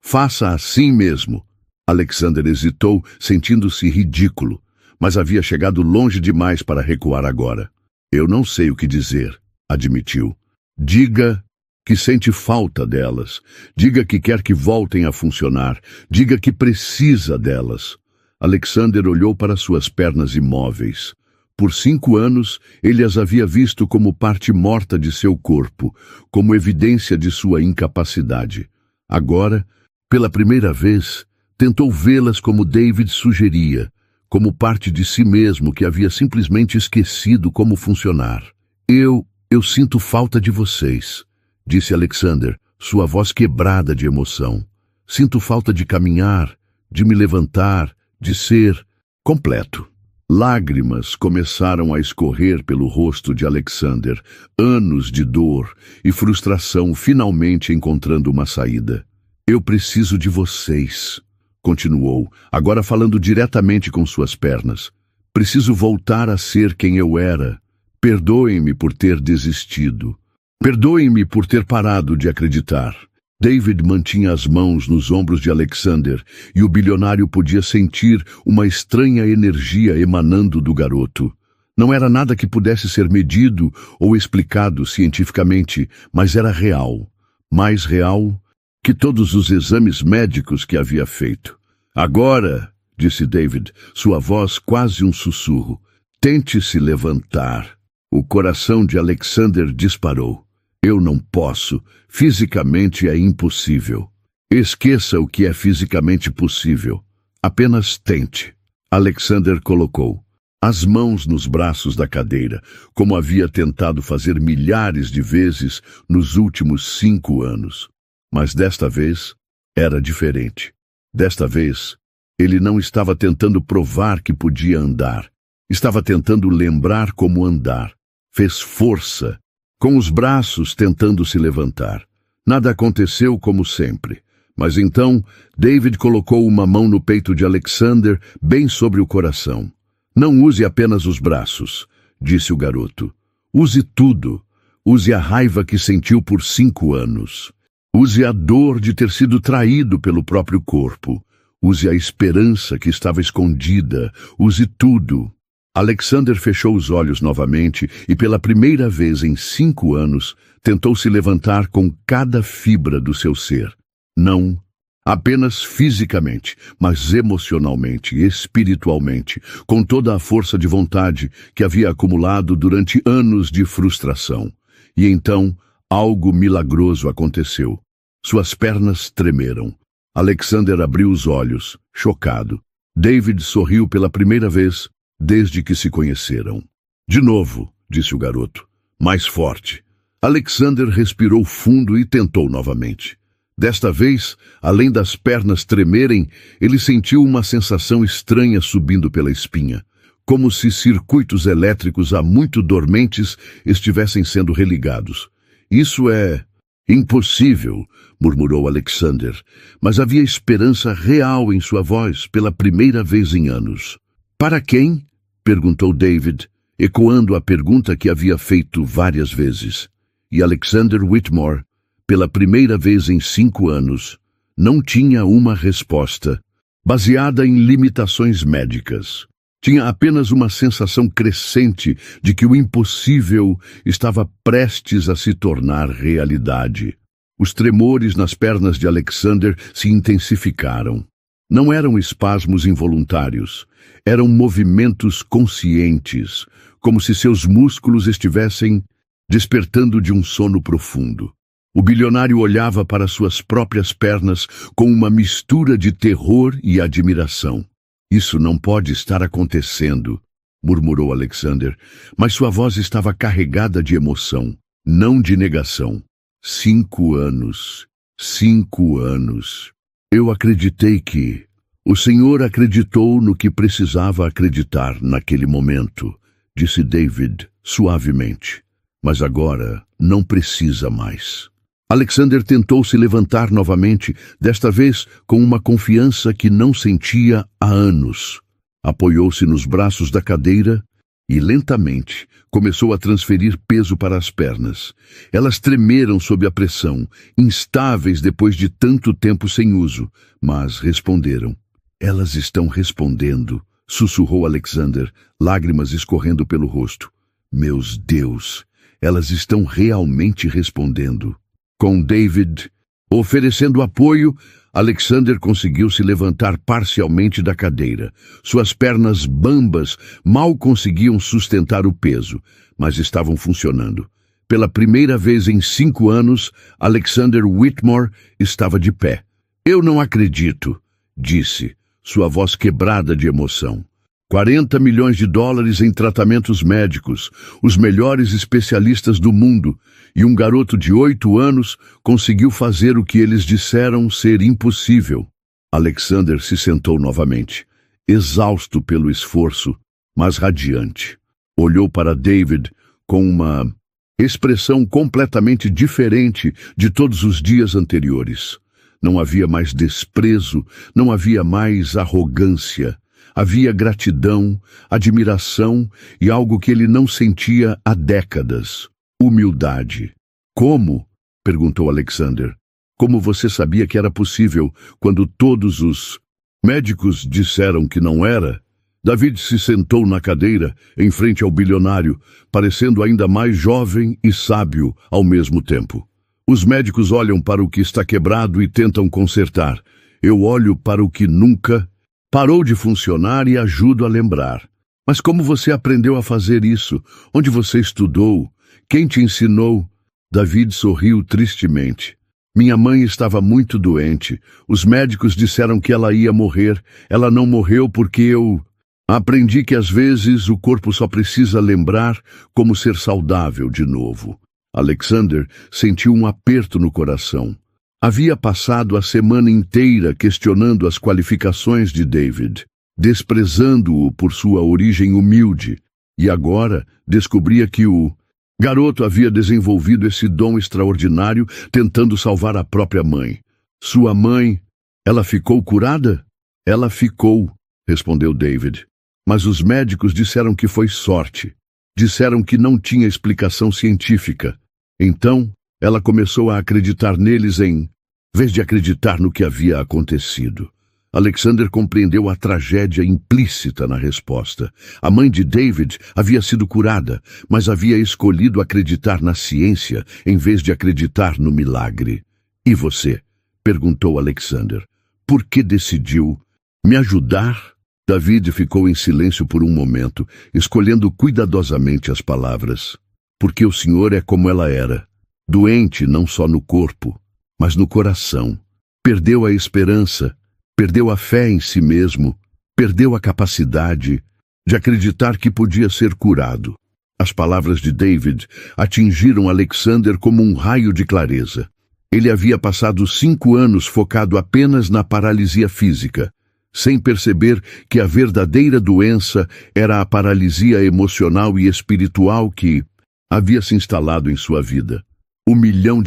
A: Faça assim mesmo. Alexander hesitou, sentindo-se ridículo, mas havia chegado longe demais para recuar agora. Eu não sei o que dizer, admitiu. Diga que sente falta delas. Diga que quer que voltem a funcionar. Diga que precisa delas. Alexander olhou para suas pernas imóveis. Por 5 anos, ele as havia visto como parte morta de seu corpo, como evidência de sua incapacidade. Agora, pela primeira vez, tentou vê-las como David sugeria, como parte de si mesmo que havia simplesmente esquecido como funcionar. Eu sinto falta de vocês, disse Alexander, sua voz quebrada de emoção. Sinto falta de caminhar, de me levantar, de ser completo. Lágrimas começaram a escorrer pelo rosto de Alexander, anos de dor e frustração finalmente encontrando uma saída. Eu preciso de vocês, continuou, agora falando diretamente com suas pernas. Preciso voltar a ser quem eu era. Perdoem-me por ter desistido. Perdoem-me por ter parado de acreditar. David mantinha as mãos nos ombros de Alexander e o bilionário podia sentir uma estranha energia emanando do garoto. Não era nada que pudesse ser medido ou explicado cientificamente, mas era real. Mais real que todos os exames médicos que havia feito. Agora, disse David, sua voz quase um sussurro, tente se levantar. O coração de Alexander disparou. Eu não posso. Fisicamente é impossível. Esqueça o que é fisicamente possível. Apenas tente. Alexander colocou as mãos nos braços da cadeira, como havia tentado fazer milhares de vezes nos últimos 5 anos. Mas desta vez era diferente. Desta vez, ele não estava tentando provar que podia andar. Estava tentando lembrar como andar. Fez força, com os braços tentando se levantar. Nada aconteceu como sempre. Mas então, David colocou uma mão no peito de Alexander, bem sobre o coração. Não use apenas os braços, disse o garoto. Use tudo. Use a raiva que sentiu por 5 anos. Use a dor de ter sido traído pelo próprio corpo. Use a esperança que estava escondida. Use tudo. Alexander fechou os olhos novamente e, pela primeira vez em 5 anos, tentou se levantar com cada fibra do seu ser. Não apenas fisicamente, mas emocionalmente, espiritualmente, com toda a força de vontade que havia acumulado durante anos de frustração. E então, algo milagroso aconteceu. Suas pernas tremeram. Alexander abriu os olhos, chocado. David sorriu pela primeira vez desde que se conheceram. De novo, disse o garoto, mais forte. Alexander respirou fundo e tentou novamente. Desta vez, além das pernas tremerem, ele sentiu uma sensação estranha subindo pela espinha, como se circuitos elétricos há muito dormentes estivessem sendo religados. Isso é Impossível, murmurou Alexander, mas havia esperança real em sua voz pela primeira vez em anos. Para quem? Perguntou David, ecoando a pergunta que havia feito várias vezes. E Alexander Whitmore, pela primeira vez em 5 anos, não tinha uma resposta, baseada em limitações médicas. Tinha apenas uma sensação crescente de que o impossível estava prestes a se tornar realidade. Os tremores nas pernas de Alexander se intensificaram. Não eram espasmos involuntários, eram movimentos conscientes, como se seus músculos estivessem despertando de um sono profundo. O bilionário olhava para suas próprias pernas com uma mistura de terror e admiração. Isso não pode estar acontecendo, murmurou Alexander, mas sua voz estava carregada de emoção, não de negação. 5 anos. 5 anos. Eu acreditei que... O Senhor acreditou no que precisava acreditar naquele momento, disse David suavemente. Mas agora não precisa mais. Alexander tentou se levantar novamente, desta vez com uma confiança que não sentia há anos. Apoiou-se nos braços da cadeira e, lentamente, começou a transferir peso para as pernas. Elas tremeram sob a pressão, instáveis depois de tanto tempo sem uso, mas responderam. Elas estão respondendo, sussurrou Alexander, lágrimas escorrendo pelo rosto. Meus Deus, elas estão realmente respondendo. Com David oferecendo apoio, Alexander conseguiu se levantar parcialmente da cadeira. Suas pernas bambas mal conseguiam sustentar o peso, mas estavam funcionando. Pela primeira vez em 5 anos, Alexander Whitmore estava de pé. Eu não acredito, disse, sua voz quebrada de emoção. 40 milhões de dólares em tratamentos médicos, os melhores especialistas do mundo, e um garoto de 8 anos conseguiu fazer o que eles disseram ser impossível. Alexander se sentou novamente, exausto pelo esforço, mas radiante. Olhou para David com uma expressão completamente diferente de todos os dias anteriores. Não havia mais desprezo, não havia mais arrogância. Havia gratidão, admiração e algo que ele não sentia há décadas. Humildade. Como? Perguntou Alexander. Como você sabia que era possível quando todos os médicos disseram que não era? David se sentou na cadeira, em frente ao bilionário, parecendo ainda mais jovem e sábio ao mesmo tempo. Os médicos olham para o que está quebrado e tentam consertar. Eu olho para o que nunca parou de funcionar e ajudo a lembrar. Mas como você aprendeu a fazer isso? Onde você estudou? Quem te ensinou? David sorriu tristemente. Minha mãe estava muito doente. Os médicos disseram que ela ia morrer. Ela não morreu porque eu aprendi que às vezes o corpo só precisa lembrar como ser saudável de novo. Alexander sentiu um aperto no coração. Havia passado a semana inteira questionando as qualificações de David, desprezando-o por sua origem humilde, e agora descobria que o garoto havia desenvolvido esse dom extraordinário tentando salvar a própria mãe. Sua mãe, ela ficou curada? Ela ficou, respondeu David. Mas os médicos disseram que foi sorte. Disseram que não tinha explicação científica. Então, ela começou a acreditar neles em vez de acreditar no que havia acontecido. Alexander compreendeu a tragédia implícita na resposta. A mãe de David havia sido curada, mas havia escolhido acreditar na ciência em vez de acreditar no milagre. E você? Perguntou Alexander. Por que decidiu me ajudar? David ficou em silêncio por um momento, escolhendo cuidadosamente as palavras. Porque o senhor é como ela era, doente não só no corpo, mas no coração. Perdeu a esperança, perdeu a fé em si mesmo, perdeu a capacidade de acreditar que podia ser curado. As palavras de David atingiram Alexander como um raio de clareza. Ele havia passado 5 anos focado apenas na paralisia física, sem perceber que a verdadeira doença era a paralisia emocional e espiritual que havia se instalado em sua vida. US$ 1 milhão,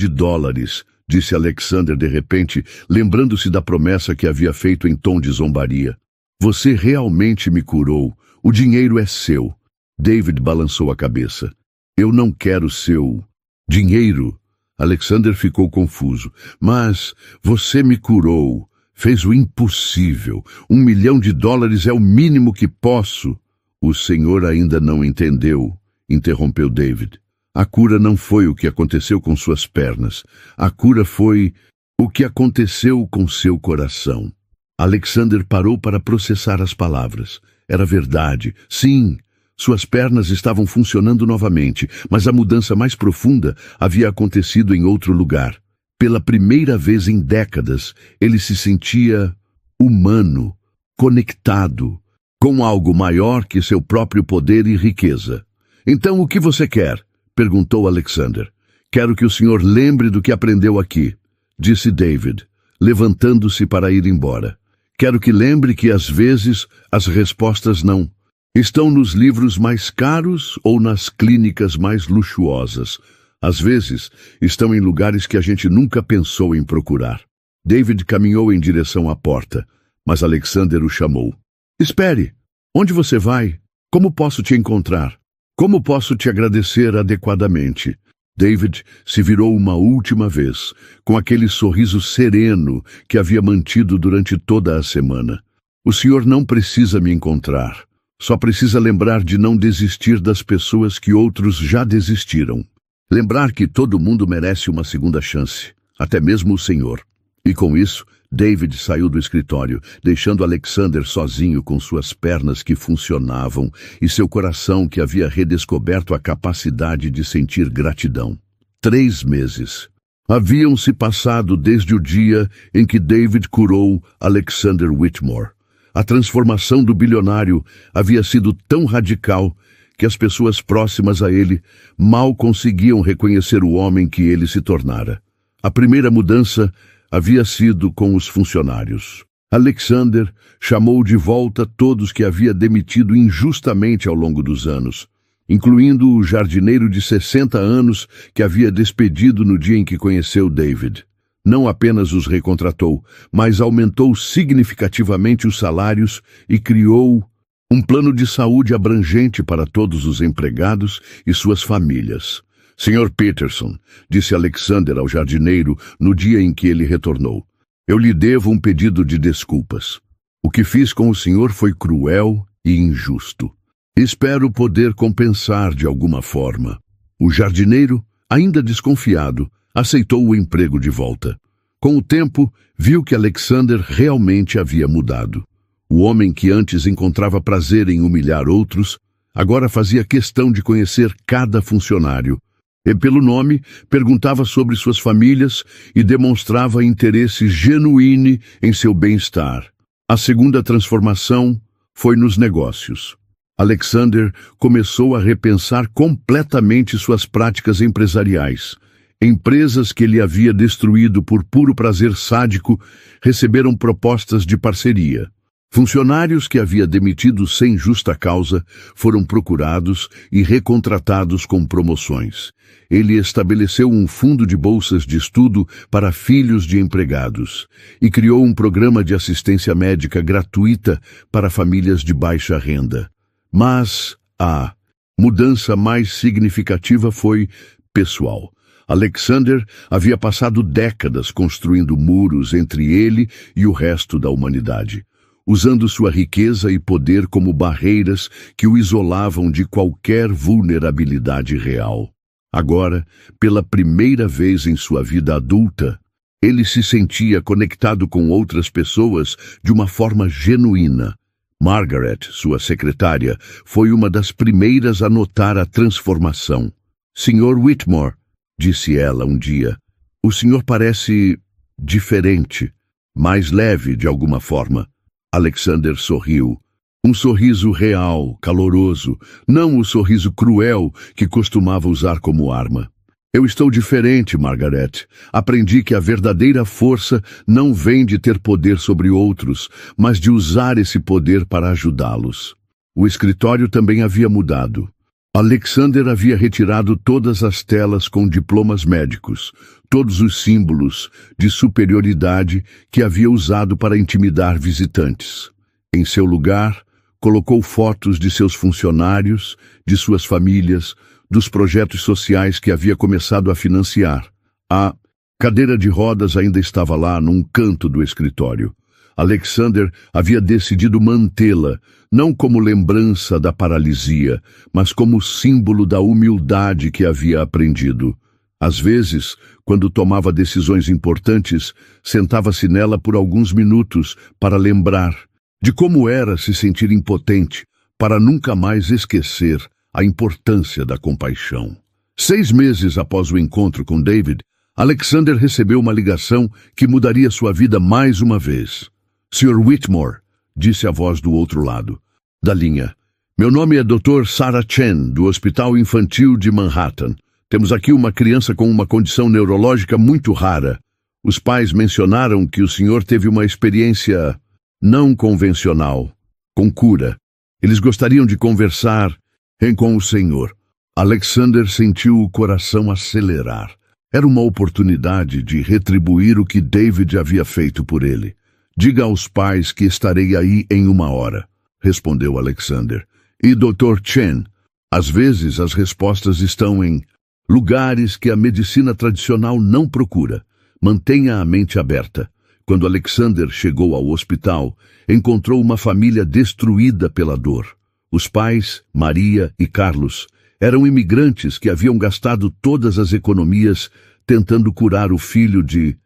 A: disse Alexander de repente, lembrando-se da promessa que havia feito em tom de zombaria. Você realmente me curou. O dinheiro é seu. David balançou a cabeça. Eu não quero seu dinheiro. Alexander ficou confuso. Mas você me curou. Fez o impossível. US$ 1 milhão é o mínimo que posso. O senhor ainda não entendeu, interrompeu David. A cura não foi o que aconteceu com suas pernas. A cura foi o que aconteceu com seu coração. Alexander parou para processar as palavras. Era verdade. Sim, suas pernas estavam funcionando novamente, mas a mudança mais profunda havia acontecido em outro lugar. Pela primeira vez em décadas, ele se sentia humano, conectado, com algo maior que seu próprio poder e riqueza. Então, o que você quer? Perguntou Alexander. Quero que o senhor lembre do que aprendeu aqui, disse David, levantando-se para ir embora. Quero que lembre que às vezes as respostas não estão nos livros mais caros ou nas clínicas mais luxuosas. Às vezes estão em lugares que a gente nunca pensou em procurar. David caminhou em direção à porta, mas Alexander o chamou. Espere! Onde você vai? Como posso te encontrar? Como posso te agradecer adequadamente? David se virou uma última vez, com aquele sorriso sereno que havia mantido durante toda a semana. O senhor não precisa me encontrar. Só precisa lembrar de não desistir das pessoas que outros já desistiram. Lembrar que todo mundo merece uma segunda chance, até mesmo o senhor. E com isso, David saiu do escritório, deixando Alexander sozinho com suas pernas que funcionavam e seu coração que havia redescoberto a capacidade de sentir gratidão. 3 meses. Haviam se passado desde o dia em que David curou Alexander Whitmore. A transformação do bilionário havia sido tão radical que as pessoas próximas a ele mal conseguiam reconhecer o homem que ele se tornara. A primeira mudança havia sido com os funcionários. Alexander chamou de volta todos que havia demitido injustamente ao longo dos anos, incluindo o jardineiro de 60 anos que havia despedido no dia em que conheceu David. Não apenas os recontratou, mas aumentou significativamente os salários e criou um plano de saúde abrangente para todos os empregados e suas famílias. Sr. Peterson, disse Alexander ao jardineiro no dia em que ele retornou, eu lhe devo um pedido de desculpas. O que fiz com o senhor foi cruel e injusto. Espero poder compensar de alguma forma. O jardineiro, ainda desconfiado, aceitou o emprego de volta. Com o tempo, viu que Alexander realmente havia mudado. O homem que antes encontrava prazer em humilhar outros, agora fazia questão de conhecer cada funcionário. E pelo nome, perguntava sobre suas famílias e demonstrava interesse genuíno em seu bem-estar. A segunda transformação foi nos negócios. Alexander começou a repensar completamente suas práticas empresariais. Empresas que ele havia destruído por puro prazer sádico receberam propostas de parceria. Funcionários que havia demitido sem justa causa foram procurados e recontratados com promoções. Ele estabeleceu um fundo de bolsas de estudo para filhos de empregados e criou um programa de assistência médica gratuita para famílias de baixa renda. Mas a mudança mais significativa foi pessoal. Alexander havia passado décadas construindo muros entre ele e o resto da humanidade, usando sua riqueza e poder como barreiras que o isolavam de qualquer vulnerabilidade real. Agora, pela primeira vez em sua vida adulta, ele se sentia conectado com outras pessoas de uma forma genuína. Margaret, sua secretária, foi uma das primeiras a notar a transformação. Sr. Whitmore, disse ela um dia, o senhor parece diferente, mais leve de alguma forma. Alexander sorriu. Um sorriso real, caloroso, não o sorriso cruel que costumava usar como arma. Eu estou diferente, Margaret. Aprendi que a verdadeira força não vem de ter poder sobre outros, mas de usar esse poder para ajudá-los. O escritório também havia mudado. Alexander havia retirado todas as telas com diplomas médicos, todos os símbolos de superioridade que havia usado para intimidar visitantes. Em seu lugar, colocou fotos de seus funcionários, de suas famílias, dos projetos sociais que havia começado a financiar. A cadeira de rodas ainda estava lá num canto do escritório. Alexander havia decidido mantê-la, não como lembrança da paralisia, mas como símbolo da humildade que havia aprendido. Às vezes, quando tomava decisões importantes, sentava-se nela por alguns minutos para lembrar de como era se sentir impotente, para nunca mais esquecer a importância da compaixão. 6 meses após o encontro com David, Alexander recebeu uma ligação que mudaria sua vida mais uma vez. Sr. Whitmore, disse a voz do outro lado da linha. Meu nome é Dr. Sarah Chen, do Hospital Infantil de Manhattan. Temos aqui uma criança com uma condição neurológica muito rara. Os pais mencionaram que o senhor teve uma experiência não convencional, com cura. Eles gostariam de conversar com o senhor. Alexander sentiu o coração acelerar. Era uma oportunidade de retribuir o que David havia feito por ele. Diga aos pais que estarei aí em 1 hora, respondeu Alexander. E Dr. Chen, às vezes as respostas estão em lugares que a medicina tradicional não procura. Mantenha a mente aberta. Quando Alexander chegou ao hospital, encontrou uma família destruída pela dor. Os pais, Maria e Carlos, eram imigrantes que haviam gastado todas as economias tentando curar o filho de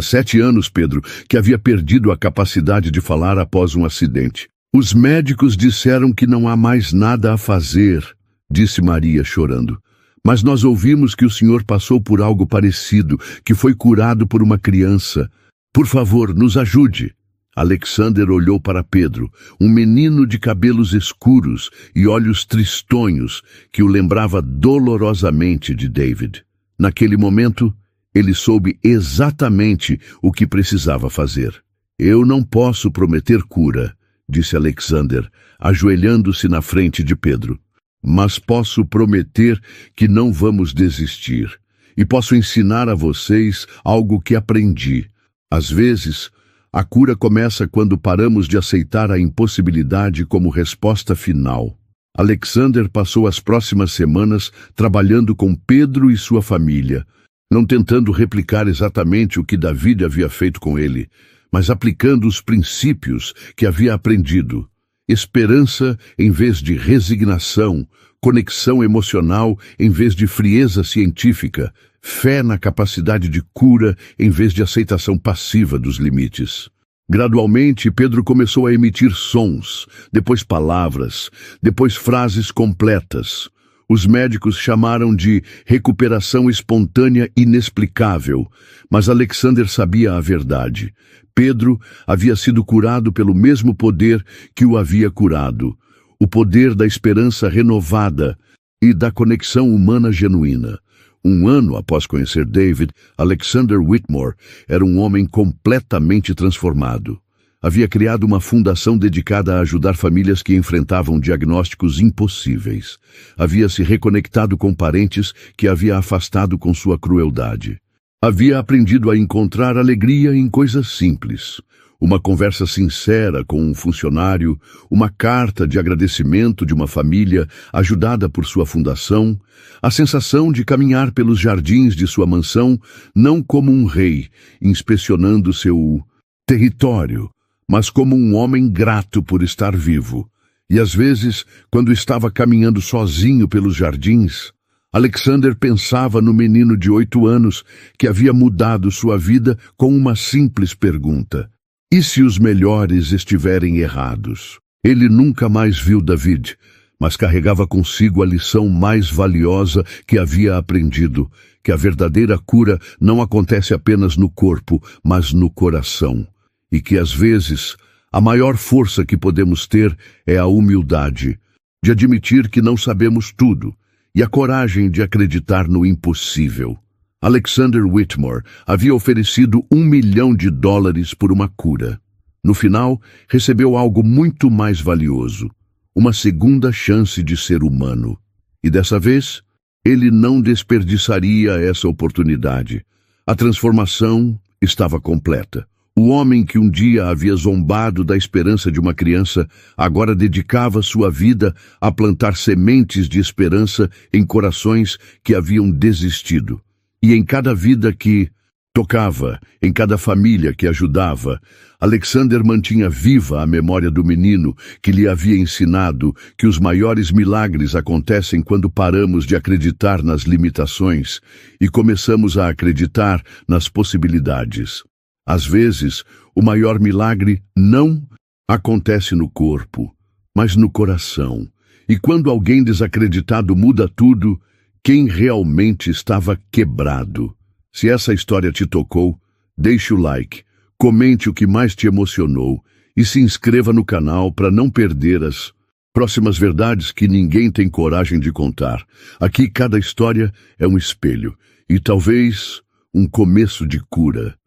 A: 7 anos, Pedro, que havia perdido a capacidade de falar após um acidente. Os médicos disseram que não há mais nada a fazer, disse Maria chorando. Mas nós ouvimos que o senhor passou por algo parecido, que foi curado por uma criança. Por favor, nos ajude. Alexander olhou para Pedro, um menino de cabelos escuros e olhos tristonhos, que o lembrava dolorosamente de David. Naquele momento, ele soube exatamente o que precisava fazer. Eu não posso prometer cura, disse Alexander, ajoelhando-se na frente de Pedro. Mas posso prometer que não vamos desistir. E posso ensinar a vocês algo que aprendi. Às vezes, a cura começa quando paramos de aceitar a impossibilidade como resposta final. Alexander passou as próximas semanas trabalhando com Pedro e sua família, não tentando replicar exatamente o que David havia feito com ele, mas aplicando os princípios que havia aprendido. Esperança em vez de resignação, conexão emocional em vez de frieza científica, fé na capacidade de cura em vez de aceitação passiva dos limites. Gradualmente, Pedro começou a emitir sons, depois palavras, depois frases completas. Os médicos chamaram de recuperação espontânea inexplicável, mas Alexander sabia a verdade. Pedro havia sido curado pelo mesmo poder que o havia curado, o poder da esperança renovada e da conexão humana genuína. 1 ano após conhecer David, Alexander Whitmore era um homem completamente transformado. Havia criado uma fundação dedicada a ajudar famílias que enfrentavam diagnósticos impossíveis. Havia se reconectado com parentes que havia afastado com sua crueldade. Havia aprendido a encontrar alegria em coisas simples. Uma conversa sincera com um funcionário, uma carta de agradecimento de uma família ajudada por sua fundação, a sensação de caminhar pelos jardins de sua mansão não como um rei, inspecionando seu território, mas como um homem grato por estar vivo. E às vezes, quando estava caminhando sozinho pelos jardins, Alexander pensava no menino de 8 anos que havia mudado sua vida com uma simples pergunta. E se os melhores estiverem errados? Ele nunca mais viu David, mas carregava consigo a lição mais valiosa que havia aprendido, que a verdadeira cura não acontece apenas no corpo, mas no coração. E que, às vezes, a maior força que podemos ter é a humildade, de admitir que não sabemos tudo, e a coragem de acreditar no impossível. Alexander Whitmore havia oferecido $1 milhão por uma cura. No final, recebeu algo muito mais valioso, uma segunda chance de ser humano. E dessa vez, ele não desperdiçaria essa oportunidade. A transformação estava completa. O homem que um dia havia zombado da esperança de uma criança, agora dedicava sua vida a plantar sementes de esperança em corações que haviam desistido. E em cada vida que tocava, em cada família que ajudava, Alexander mantinha viva a memória do menino que lhe havia ensinado que os maiores milagres acontecem quando paramos de acreditar nas limitações e começamos a acreditar nas possibilidades. Às vezes, o maior milagre não acontece no corpo, mas no coração. E quando alguém desacreditado muda tudo, quem realmente estava quebrado? Se essa história te tocou, deixe o like, comente o que mais te emocionou e se inscreva no canal para não perder as próximas verdades que ninguém tem coragem de contar. Aqui cada história é um espelho e talvez um começo de cura.